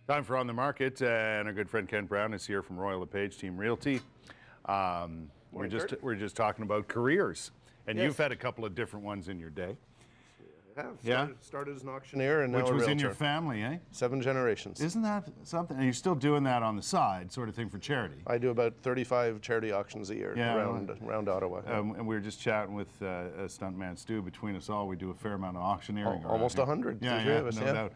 Time for On the Market, and our good friend Ken Brown is here from lepage Team Realty. We're just talking about careers, and you've had a couple of different ones in your day. Started as an auctioneer and now Which a was realtor. in your family, eh? 7 generations. Isn't that something? And you're still doing that on the side, sort of thing, for charity. I do about 35 charity auctions a year around Ottawa. And we were just chatting with Stuntman Stu. Between us all, we do a fair amount of auctioneering. Almost 100. No doubt.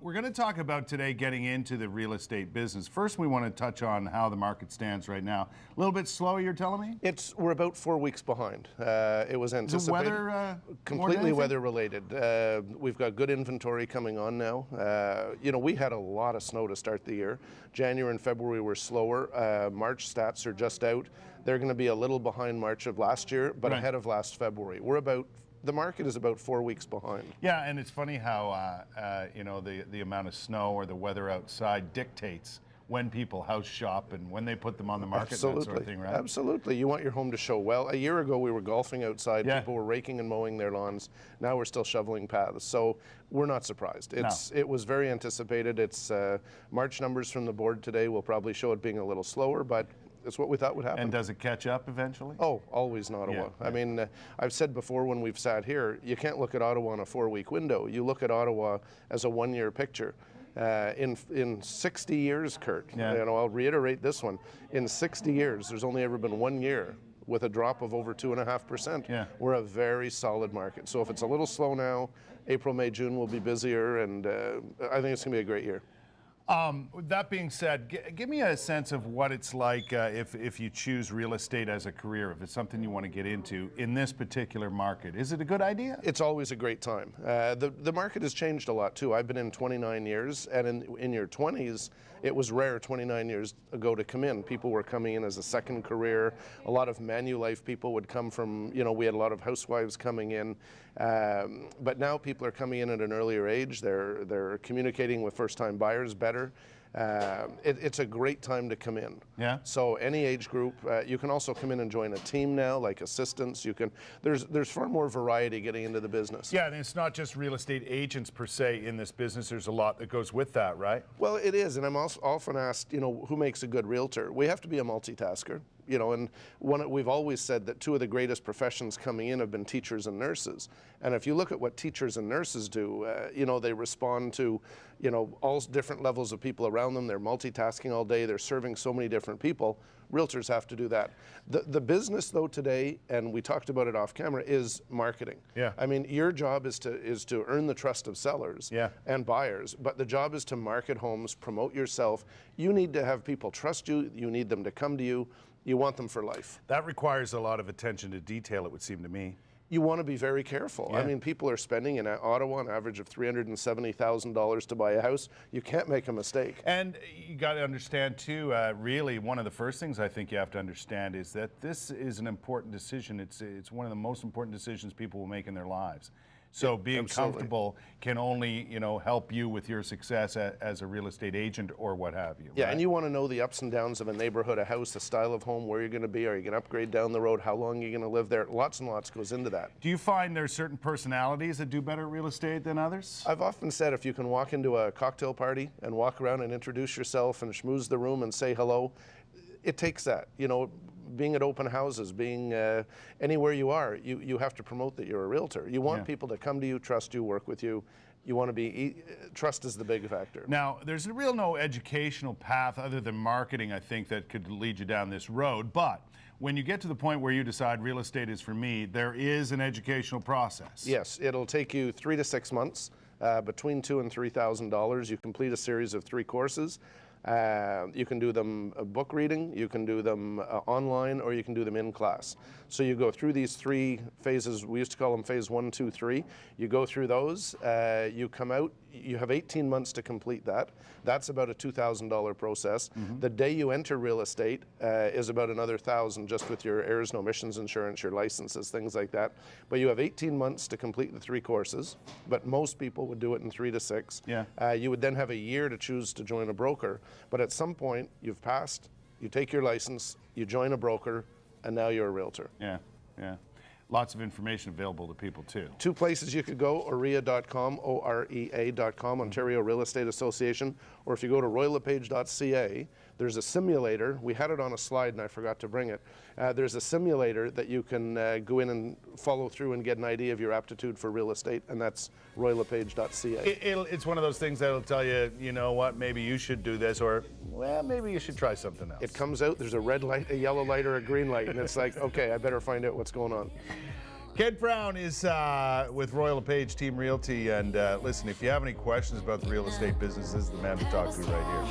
We're going to talk about today getting into the real estate business. First, we want to touch on how the market stands right now. A little bit slow, you're telling me? We're about 4 weeks behind. It was anticipated. Is it weather? Completely weather related. We've got good inventory coming on now. We had a lot of snow to start the year. January and February were slower. March stats are just out. They're going to be a little behind March of last year, but ahead of last February. The market is about 4 weeks behind. Yeah, and it's funny how the amount of snow or the weather outside dictates when people house shop and when they put them on the market. Absolutely. And that sort of thing, right? Absolutely. You want your home to show well. A year ago, we were golfing outside. People were raking and mowing their lawns. Now we're still shoveling paths. So we're not surprised. It was very anticipated. March numbers from the board today will probably show it being a little slower, but it's what we thought would happen. And does it catch up eventually? Oh, always in Ottawa. I mean, I've said before when we've sat here, you can't look at Ottawa on a 4-week window. You look at Ottawa as a 1-year picture. In 60 years, Kurt, I'll reiterate this one. In 60 years, there's only ever been 1 year with a drop of over 2.5%. We're a very solid market. So if it's a little slow now, April, May, June will be busier, and I think it's going to be a great year. That being said, give me a sense of what it's like if you choose real estate as a career, if it's something you want to get into in this particular market. Is it a good idea? It's always a great time. The market has changed a lot too. I've been in 29 years, and in your 20s, it was rare 29 years ago to come in. People were coming in as a second career. A lot of Manulife people would come from, we had a lot of housewives coming in. But now people are coming in at an earlier age. They're communicating with first-time buyers better. It's a great time to come in. So any age group, you can also come in and join a team now, like assistants. There's far more variety getting into the business. Yeah, and it's not just real estate agents per se in this business. There's a lot that goes with that, right? Well, it is, and I'm also often asked, who makes a good realtor? We have to be a multitasker. And we've always said that 2 of the greatest professions coming in have been teachers and nurses. And if you look at what teachers and nurses do, they respond to, all different levels of people around them. They're multitasking all day. They're serving so many different people. Realtors have to do that. The business, though, today, and we talked about it off camera, is marketing. I mean, your job is to earn the trust of sellers and buyers, but the job is to market homes, promote yourself. You need to have people trust you. You need them to come to you. You want them for life. That requires a lot of attention to detail, it would seem to me. You want to be very careful. I mean, people are spending in Ottawa an average of $370,000 to buy a house. You can't make a mistake. And you got to understand too, really one of the first things I think you have to understand is that this is an important decision. It's one of the most important decisions people will make in their lives. So being comfortable can only, help you with your success as a real estate agent or what have you. Yeah, right? And you want to know the ups and downs of a neighborhood, a house, a style of home, where you're going to be, are you going to upgrade down the road, how long you're going to live there. Lots and lots goes into that. Do you find there's certain personalities that do better at real estate than others? I've often said if you can walk into a cocktail party and walk around and introduce yourself and schmooze the room and say hello, it takes that. Being at open houses, being anywhere you are, you have to promote that you're a realtor. You want people to come to you, trust you, work with you. You want to be, trust is the big factor. Now, there's no educational path other than marketing, I think, that could lead you down this road. But when you get to the point where you decide real estate is for me, there is an educational process. Yes, it'll take you 3 to 6 months, between $2,000 and $3,000. You complete a series of 3 courses. You can do them book reading, you can do them online, or you can do them in class. So you go through these 3 phases. We used to call them phase 1, 2, 3. You go through those, you come out, you have 18 months to complete that. That's about a $2,000 process. The day you enter real estate is about another $1,000 just with your errors and omissions insurance, your licenses, things like that. But you have 18 months to complete the 3 courses, but most people would do it in 3 to 6. You would then have a year to choose to join a broker. But at some point, you've passed, you take your license, you join a broker, and now you're a realtor. A lots of information available to people too. Two places you could go, OREA.com, OREA.com, Ontario Real Estate Association, or if you go to roylepage.ca, there's a simulator. We had it on a slide and I forgot to bring it. There's a simulator that you can go in and follow through and get an idea of your aptitude for real estate, and that's roylepage.ca. It's one of those things that'll tell you, you know what, maybe you should do this, or, well, maybe you should try something else. It comes out, there's a red light, a yellow light, or a green light, and it's like, okay, I better find out what's going on. Ken Brown is with Royal LePage Team Realty, and listen, if you have any questions about the real estate business, this is the man to talk to right here.